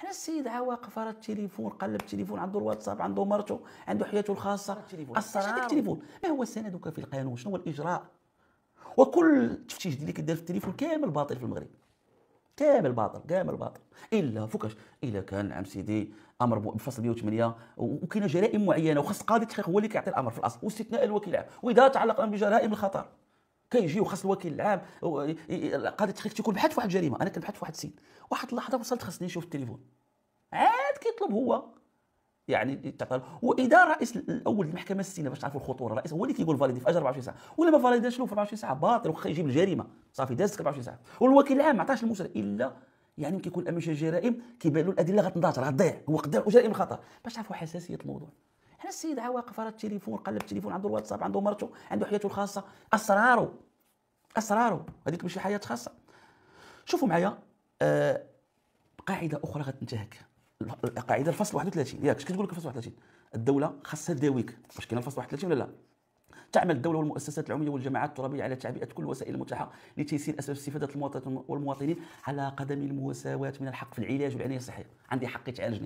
حنا السيد واقف على التليفون، قلب التليفون، عنده الواتساب، عنده مرته، عنده حياته الخاصه. اسرار هذاك التليفون، ما هو سندك في القانون؟ شنو هو الاجراء؟ وكل تفتيش اللي كدير في التليفون كامل باطل في المغرب، كامل باطل، كامل باطل، الا فوقاش الا كان نعم سيدي امر بفصل 108 وكاينه جرائم معينه وخاص قاضي التحقيق هو اللي كيعطي الامر في الاصل، واستثناء الوكيل العام. واذا تعلق الامر بجرائم الخطر كيجي وخاص الوكيل العام قاضي التحقيق تيكون بحث في واحد الجريمه. انا كنبحث في واحد السيد، واحد اللحظه وصلت خاصني نشوف التليفون، عاد كيطلب هو يعني تعطى. واذا رئيس الاول المحكمه السينه باش تعرفوا الخطوره، الرئيس هو اللي كيقول فاليدي في اجر 24 ساعه، ولا ما فاليداش له في 24 ساعه باطل، واخا يجيب الجريمه صافي دازت 24 ساعه. والوكيل العام ما عطاش المساعد الا يعني كيكون امام شي جرائم كيبان له الادله غتنضاجر غتضيع، هو قدام جرائم الخطر. باش تعرفوا حساسيه الموضوع، حنا السيد واقف على التليفون، قلب التليفون، عنده الواتساب، عنده مرته، عنده حياته الخاصه، اسراره هذيك ماشي حياه خاصه. شوفوا معايا قاعده اخرى غتنتهك، قاعده الفصل 31 ياك. اش كتقول لك الفصل 31؟ الدوله خاصها تداويك. واش كاين الفصل 31 ولا لا؟ تعمل الدولة والمؤسسات العمومية والجماعات الترابية على تعبئة كل الوسائل المتاحة لتيسير أسباب استفادة المواطنين والمواطنين على قدم المساواة من الحق في العلاج والعناية الصحية. عندي حق يتعالجني،